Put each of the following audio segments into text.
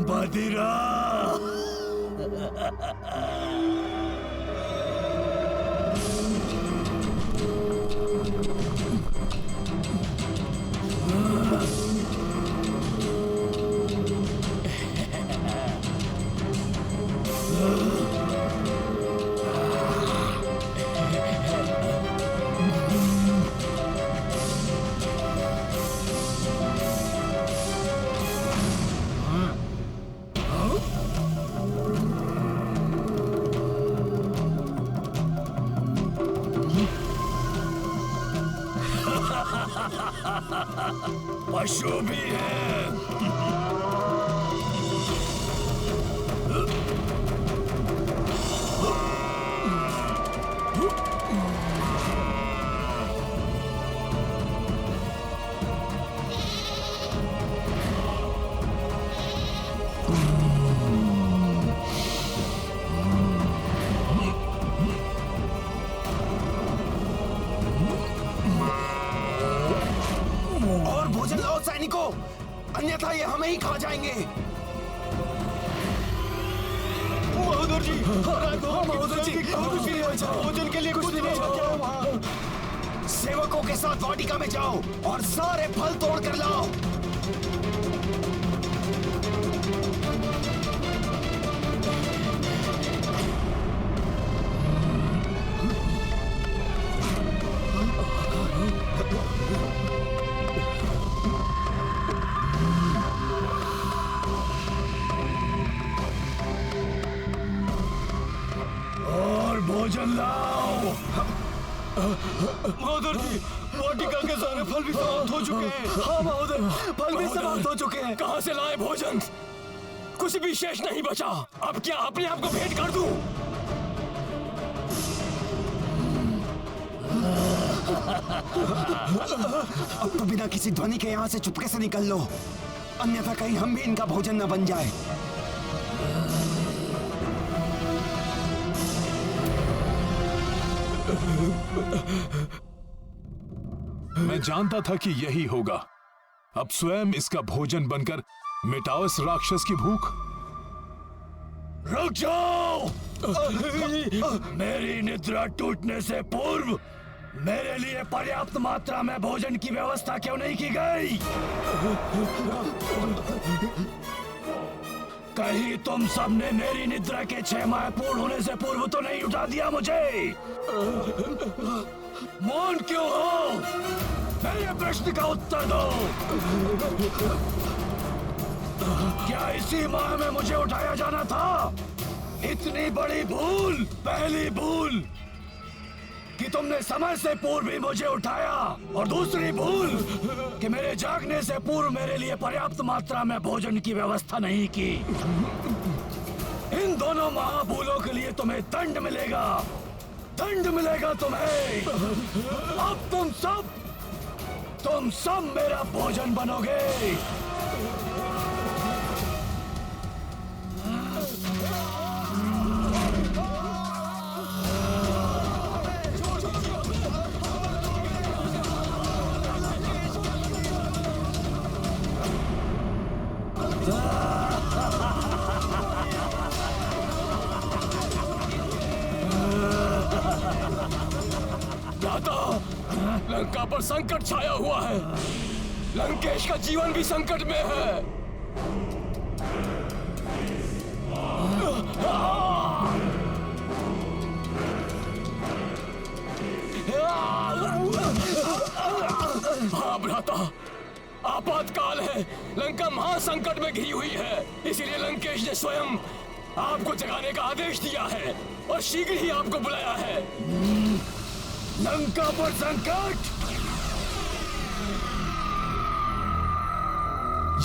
बधिरा। पशु भी है। और भोजन लाओ सैनिकों, अन्यथा ये हमें ही खा जाएंगे। महोदर जी, महोदर जी, भोजन के लिए कुछ नहीं बचा। सेवकों के साथ वाटिका में जाओ और सारे फल तोड़ कर लाओ। और भोजन लाओ। महोदर जी, वाटिका के सारे फल भी समाप्त हो चुके हैं। हाँ महोदर, फल भी समाप्त हो चुके हैं। कहाँ से लाए भोजन? कुछ भी शेष नहीं बचा। अब क्या अपने आप को भेंट कर दूं? अब तो बिना किसी ध्वनि के यहाँ से चुपके से निकल लो, अन्यथा कहीं हम भी इनका भोजन न बन जाए। मैं जानता था कि यही होगा। अब स्वयं इसका भोजन बनकर मिटाओ इस राक्षस की भूख। रुक जाओ। मेरी निद्रा टूटने से पूर्व मेरे लिए पर्याप्त मात्रा में भोजन की व्यवस्था क्यों नहीं की गई? कहीं तुम सबने मेरी निद्रा के 6 माह पूर्ण होने से पूर्व तो नहीं उठा दिया मुझे? मौन क्यों हो? मेरे प्रश्न का उत्तर दो। क्या इसी माह में मुझे उठाया जाना था? इतनी बड़ी भूल, पहली भूल कि तुमने समय से पूर्व ही मुझे उठाया, और दूसरी भूल कि मेरे जागने से पूर्व मेरे लिए पर्याप्त मात्रा में भोजन की व्यवस्था नहीं की। इन दोनों महाभूलों के लिए तुम्हें दंड मिलेगा, दंड मिलेगा तुम्हें। अब तुम सब मेरा भोजन बनोगे। लंका पर संकट छाया हुआ है। लंकेश का जीवन भी संकट में है। हाँ भ्राता, आपातकाल है। लंका महासंकट में घिरी हुई है, इसीलिए लंकेश ने स्वयं आपको जगाने का आदेश दिया है और शीघ्र ही आपको बुलाया है। लंका पर संकट।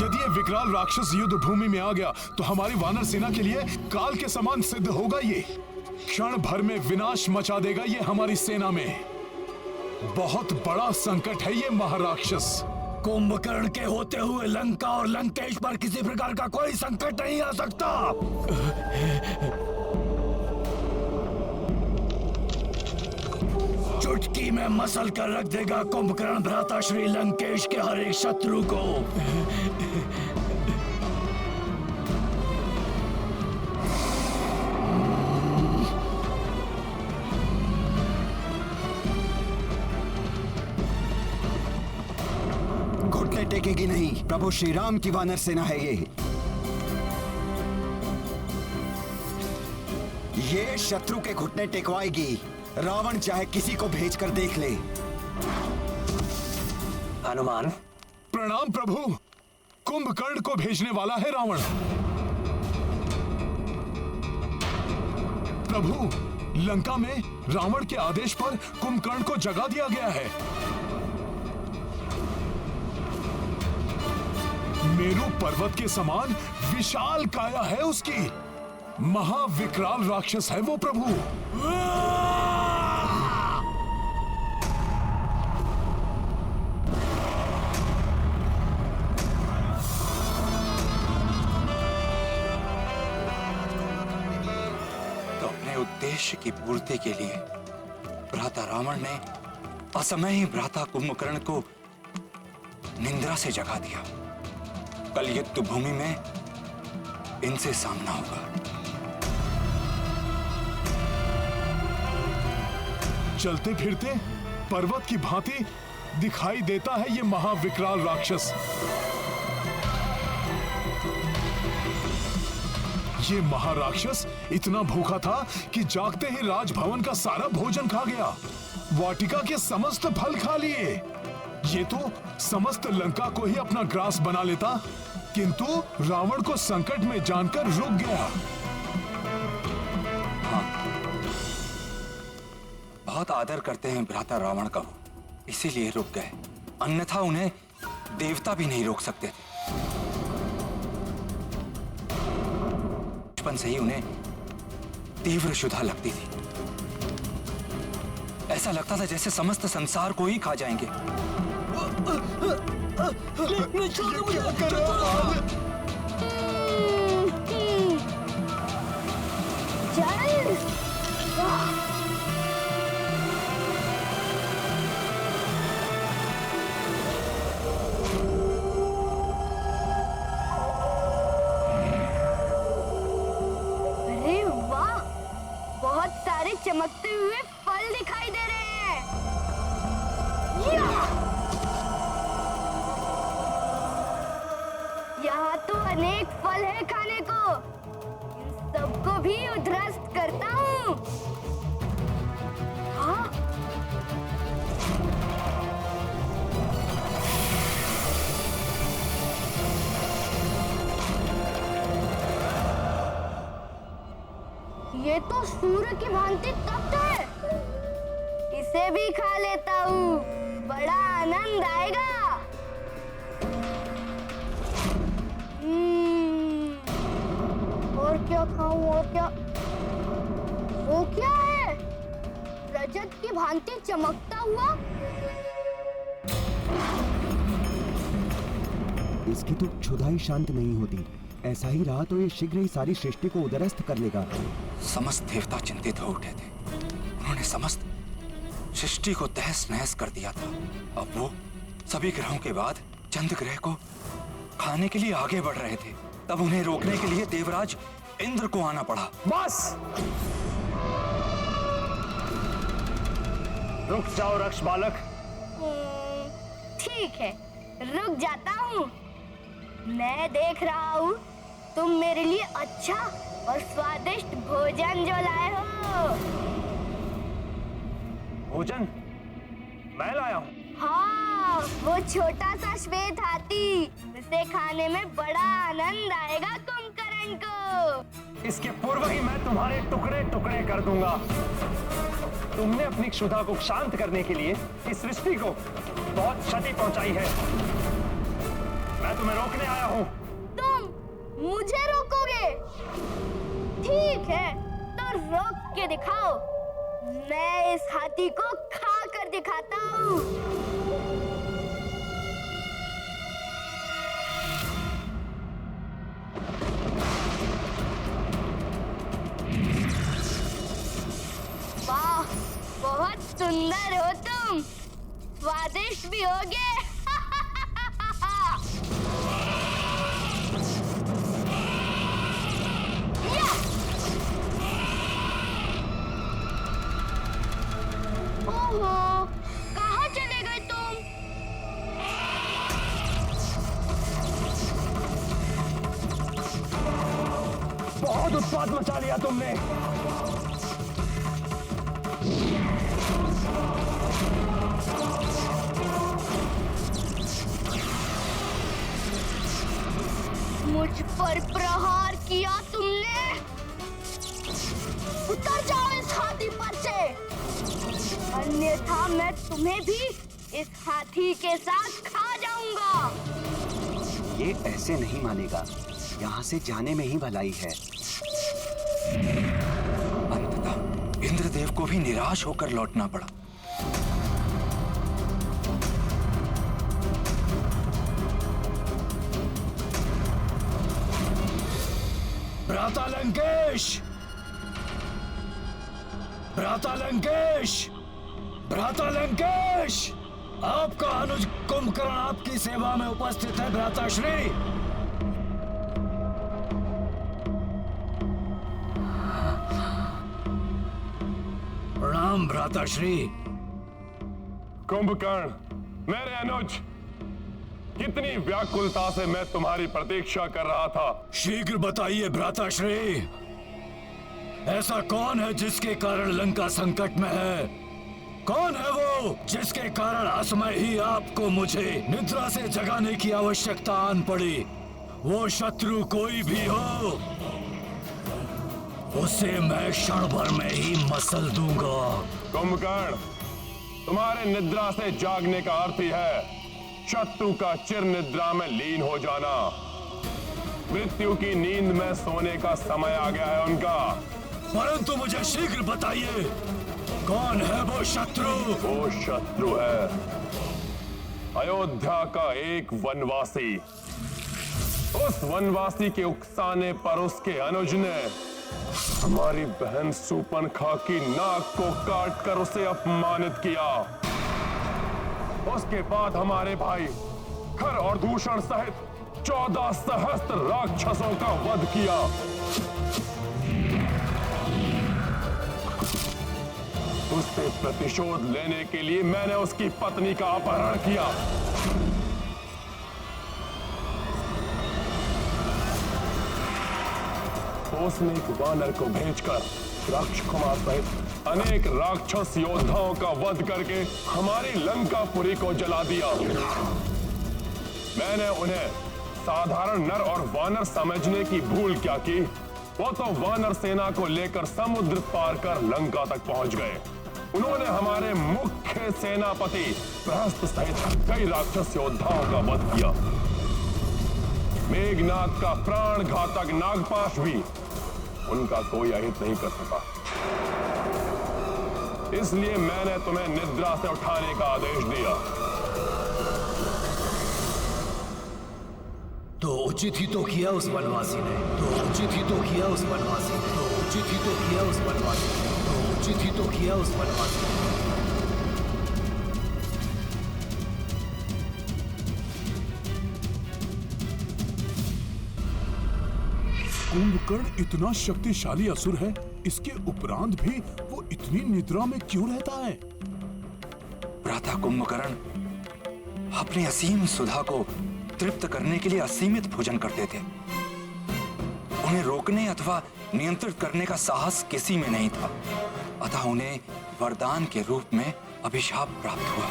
यदि ये विकराल राक्षस युद्ध भूमि में आ गया तो हमारी वानर सेना के लिए काल के समान सिद्ध होगा। ये क्षण भर में विनाश मचा देगा ये हमारी सेना में। बहुत बड़ा संकट है ये महाराक्षस। कुंभकर्ण के होते हुए लंका और लंकेश पर किसी प्रकार का कोई संकट नहीं आ सकता। चुटकी में मसल कर रख देगा कुंभकर्ण भ्राता श्री लंकेश के हर एक शत्रु को। घुटने टेकेगी नहीं, प्रभु श्री राम की वानर सेना है ये शत्रु के घुटने टेकवाएगी। रावण चाहे किसी को भेजकर देख ले। हनुमान, प्रणाम प्रभु। कुंभकर्ण को भेजने वाला है रावण। प्रभु, लंका में रावण के आदेश पर कुंभकर्ण को जगा दिया गया है। मेरू पर्वत के समान विशाल काया है उसकी। महाविकराल राक्षस है वो प्रभु। तो अपने उद्देश्य की पूर्ति के लिए भ्राता रावण ने असमय ही भ्राता कुंभकर्ण को निंद्रा से जगा दिया। कल युद्ध भूमि में इनसे सामना होगा। चलते फिरते पर्वत की भांति दिखाई देता है ये महाविकराल राक्षस। ये महाराक्षस इतना भूखा था कि जागते ही राजभवन का सारा भोजन खा गया। वाटिका के समस्त फल खा लिए। ये तो समस्त लंका को ही अपना ग्रास बना लेता, किंतु रावण को संकट में जानकर रुक गया। बहुत आदर करते हैं भ्राता रावण का वो, इसीलिए रुक गए। अन्यथा उन्हें देवता भी नहीं रोक सकते थे। बचपन से ही उन्हें तीव्र क्षुधा लगती थी। ऐसा लगता था जैसे समस्त संसार को ही खा जाएंगे। चमकते हुए फल दिखाई दे रहे हैं। यहाँ तो अनेक फल है खाने को। इन सबको भी उध्वस्त करता हूँ। हाँ? ये तो सूर्य की भांति तप्त है। इसे भी खा लेता हूँ, बड़ा आनंद आएगा। और क्या खाऊं? और क्या? वो क्या है? रजत की भांति चमकता हुआ। इसकी तो क्षुधा ही शांत नहीं होती। ऐसा ही रहा तो ये शीघ्र ही सारी सृष्टि को उदरस्त कर लेगा। समस्त देवता चिंतित हो उठे थे। उन्होंने समस्त सृष्टि को तहस नहस कर दिया था। अब वो सभी ग्रहों के बाद चंद्र ग्रह को खाने के लिए आगे बढ़ रहे थे। तब उन्हें रोकने के लिए देवराज इंद्र को आना पड़ा। बस रुक जाओ रक्ष बालक। ठीक है, रुक जाता हूँ। मैं देख रहा हूँ तुम मेरे लिए अच्छा और स्वादिष्ट भोजन जो लाए हो। भोजन मैं लाया हूँ। हाँ, वो छोटा सा श्वेत हाथी। इसे खाने में बड़ा आनंद आएगा कुंभकर्ण को। इसके पूर्व ही मैं तुम्हारे टुकड़े टुकड़े कर दूंगा। तुमने अपनी क्षुधा को शांत करने के लिए इस सृष्टि को बहुत क्षति पहुंचाई है। मैं तुम्हें रोकने आया हूँ। तुम मुझे रोकोगे? ठीक है, तो रोक के दिखाओ। मैं इस हाथी को खा कर दिखाता हूँ। वाह, बहुत सुंदर हो तुम, स्वादिष्ट भी होगे। ओहो, कहाँ चले गए तुम? बहुत उत्पात मचा लिया तुमने। मुझ पर प्रहार किया तुमने। उतर जाओ इस हाथी पर से, अन्यथा मैं तुम्हें भी इस हाथी के साथ खा जाऊंगा। ये ऐसे नहीं मानेगा, यहाँ से जाने में ही भलाई है। अंततः इंद्रदेव को भी निराश होकर लौटना पड़ा। भ्राता लंकेश, भ्राता लंकेश, भ्राता लंकेश, आपका अनुज कुंभकर्ण आपकी सेवा में उपस्थित है भ्राता श्री। प्रणाम भ्राता श्री। कुंभकर्ण, मेरे अनुज, कितनी व्याकुलता से मैं तुम्हारी प्रतीक्षा कर रहा था। शीघ्र बताइए भ्राता श्री, ऐसा कौन है जिसके कारण लंका संकट में है? कौन है वो जिसके कारण असमय ही आपको मुझे निद्रा से जगाने की आवश्यकता आन पड़ी? वो शत्रु कोई भी हो, उसे मैं क्षण भर में ही मसल दूंगा। कुंभकर्ण, तुम्हारे निद्रा से जागने का अर्थ ही है शत्रु का चिर निद्रा में लीन हो जाना। मृत्यु की नींद में सोने का समय आ गया है उनका। परंतु मुझे शीघ्र बताइए, कौन है वो शत्रु? वो शत्रु है अयोध्या का एक वनवासी। उस वनवासी के उकसाने पर उसके अनुज ने हमारी बहन सूर्पणखा की नाक को काटकर उसे अपमानित किया। उसके बाद हमारे भाई खर और दूषण सहित 14 सहस्त्र राक्षसों का वध किया। उससे प्रतिशोध लेने के लिए मैंने उसकी पत्नी का अपहरण किया। उसने एक वानर को भेजकर राक्षकुमार सहित अनेक राक्षस योद्धाओं का वध करके हमारी लंकापुरी को जला दिया। मैंने उन्हें साधारण नर और वानर समझने की भूल क्या की, वो तो वानर सेना को लेकर समुद्र पार कर लंका तक पहुंच गए। उन्होंने हमारे मुख्य सेनापति प्रहस्त सहित कई राक्षस योद्धाओं का वध किया। मेघनाथ का प्राण घातक नागपाश भी उनका कोई अहित नहीं कर सका। इसलिए मैंने तुम्हें निद्रा से उठाने का आदेश दिया। तो उचित ही तो किया उस वनवासी ने, तो उचित ही तो किया उस वनवासी ने, तो उचित ही तो किया उस वनवासी ने, तो उचित ही तो किया उस वनवासी ने। कुंभकर्ण इतना शक्तिशाली असुर है, इसके उपरांत भी वो इतनी निद्रा में क्यों रहता है? भ्राता कुंभकर्ण अपने असीम सुधा को तृप्त करने के लिए असीमित भोजन करते थे। उन्हें रोकने अथवा नियंत्रित करने का साहस किसी में नहीं था, अतः उन्हें वरदान के रूप में अभिशाप प्राप्त हुआ।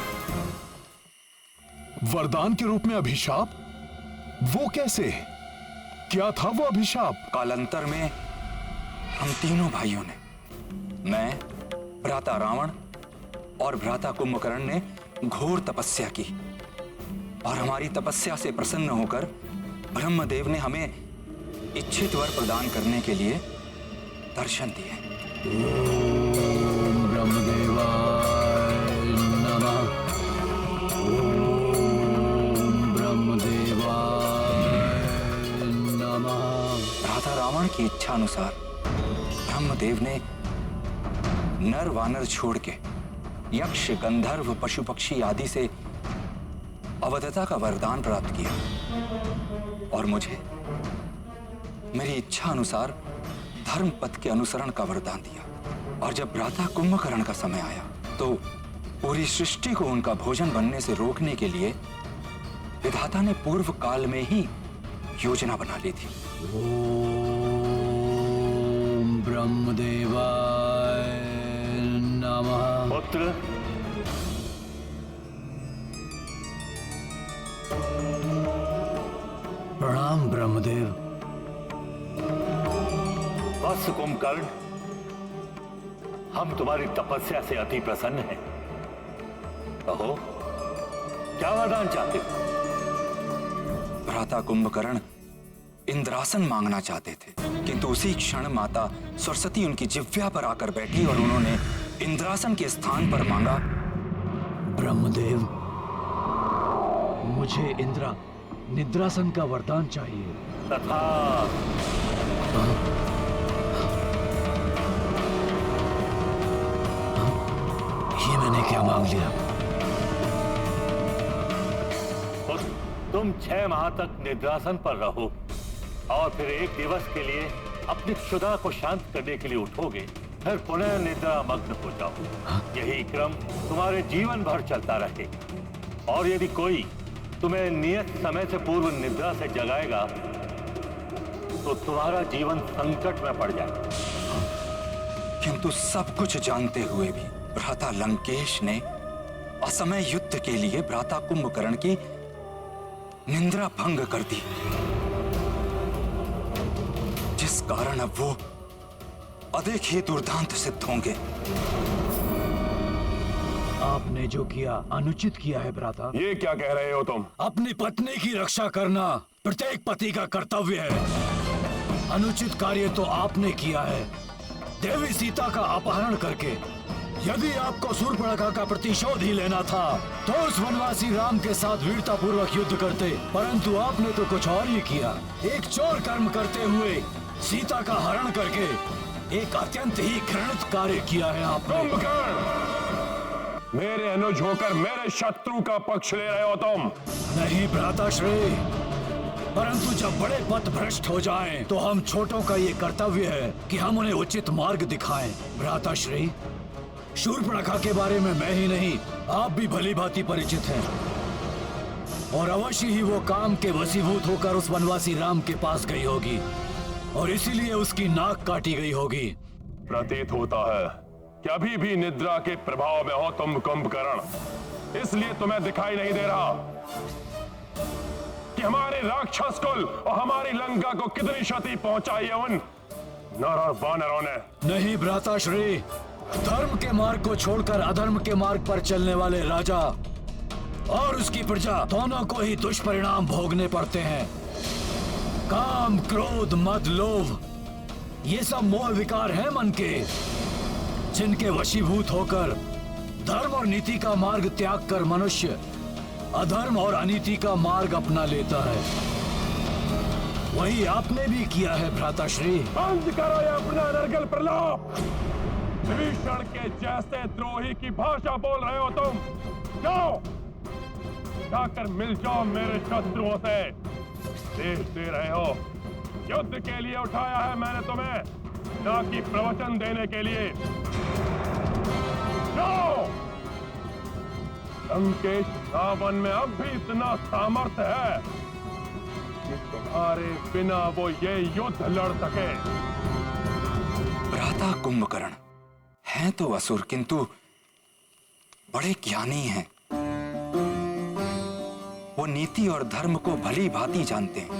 वरदान के रूप में अभिशाप? वो कैसे? क्या था वो अभिशाप? कालांतर में हम तीनों भाइयों ने, मैं, भ्राता रावण और भ्राता कुंभकर्ण ने घोर तपस्या की और हमारी तपस्या से प्रसन्न होकर ब्रह्मदेव ने हमें इच्छित वर प्रदान करने के लिए दर्शन दिए। ओम ब्रह्मदेवाय नमः। ओम ब्रह्मदेवाय नमः। भ्राता रावण की इच्छा अनुसार ब्रह्मदेव ने नर वानर छोड़ के यक्ष, गंधर्व, पशु पक्षी आदि से अवधता का वरदान प्राप्त किया और मुझे मेरी इच्छा अनुसार धर्म पथ के अनुसरण का वरदान दिया। और जब भ्राता कुंभकर्ण का समय आया तो पूरी सृष्टि को उनका भोजन बनने से रोकने के लिए विधाता ने पूर्व काल में ही योजना बना ली थी। ओम ब्रह्मदेवाय नमः। पुत्र, प्रणाम ब्रह्मदेव। वत्स कुंभकर्ण, हम तुम्हारी तपस्या से अति प्रसन्न हैं। कहो, क्या वरदान चाहते हो? भ्राता कुंभकर्ण इंद्रासन मांगना चाहते थे, किंतु उसी क्षण माता सरस्वती उनकी जिह्वा पर आकर बैठी और उन्होंने इंद्रासन के स्थान पर मांगा, ब्रह्मदेव, मुझे निद्रासन का वरदान चाहिए। तथा ये मैंने क्या मांग लिया? तुम 6 माह तक निद्रासन पर रहो और फिर एक दिवस के लिए अपनी क्षुधा को शांत करने के लिए उठोगे, फिर पुनः निद्रा मग्न हो जाओ। यही क्रम तुम्हारे जीवन भर चलता रहेगा। और यदि कोई तुम्हें नियत समय से पूर्व निद्रा से जगाएगा तो तुम्हारा जीवन संकट में पड़ जाएगा। किंतु सब कुछ जानते हुए भी भ्राता लंकेश ने असमय युद्ध के लिए भ्राता कुंभकर्ण की निंद्रा भंग कर दी, जिस कारण अब वो अधिक ही दुर्दांत सिद्ध होंगे। आपने जो किया अनुचित किया है भ्राता। ये क्या कह रहे हो तुम? अपनी पत्नी की रक्षा करना प्रत्येक पति का कर्तव्य है। अनुचित कार्य तो आपने किया है, देवी सीता का अपहरण करके। यदि आपको शूर्पणखा का प्रतिशोध ही लेना था तो उस वनवासी राम के साथ वीरता पूर्वक युद्ध करते, परंतु आपने तो कुछ और ही किया। एक चोर कर्म करते हुए सीता का हरण करके एक अत्यंत ही घृणित कार्य किया है आपने। मेरे अनुज होकर मेरे शत्रु का पक्ष ले रहे हो तुम? नहीं भ्राताश्री, परंतु जब बड़े पथ भ्रष्ट हो जाएं, तो हम छोटों का ये कर्तव्य है कि हम उन्हें उचित मार्ग दिखाएं। भ्राताश्री, शूर्पणखा के बारे में मैं ही नहीं, आप भी भली भांति परिचित हैं, और अवश्य ही वो काम के वशीभूत होकर उस वनवासी राम के पास गई होगी और इसीलिए उसकी नाक काटी गई होगी। प्रतीत होता है कि अभी भी निद्रा के प्रभाव में हो तुम कुंभकर्ण, इसलिए तुम्हें दिखाई नहीं दे रहा कि हमारे राक्षस कुल और हमारी लंका को कितनी क्षति पहुंचाई है उन नर और वानरों ने। नहीं भ्राताश्री, धर्म के मार्ग को छोड़कर अधर्म के मार्ग पर चलने वाले राजा और उसकी प्रजा दोनों को ही दुष्परिणाम भोगने पड़ते हैं। काम, क्रोध, मद, लोभ, ये सब मोह विकार हैं मन के, जिनके वशीभूत होकर धर्म और नीति का मार्ग त्याग कर मनुष्य अधर्म और अनीति का मार्ग अपना लेता है। वही आपने भी किया है भ्राताश्री। बंद करो ये अपना नरगल प्रलाप। विभीषण के जैसे द्रोही की भाषा बोल रहे हो तुम। जाओ, जाकर मिल जाओ मेरे शत्रुओं से। देश दे रहे हो, युद्ध के लिए उठाया है मैंने तुम्हें, ना कि प्रवचन देने के लिए। जाओ, लंकेश रावण में अब भी इतना सामर्थ्य है कि तुम्हारे बिना वो ये युद्ध लड़ सके। भ्राता कुंभकर्ण हैं तो असुर, किंतु बड़े ज्ञानी हैं। वो नीति और धर्म को भली भांति जानते हैं।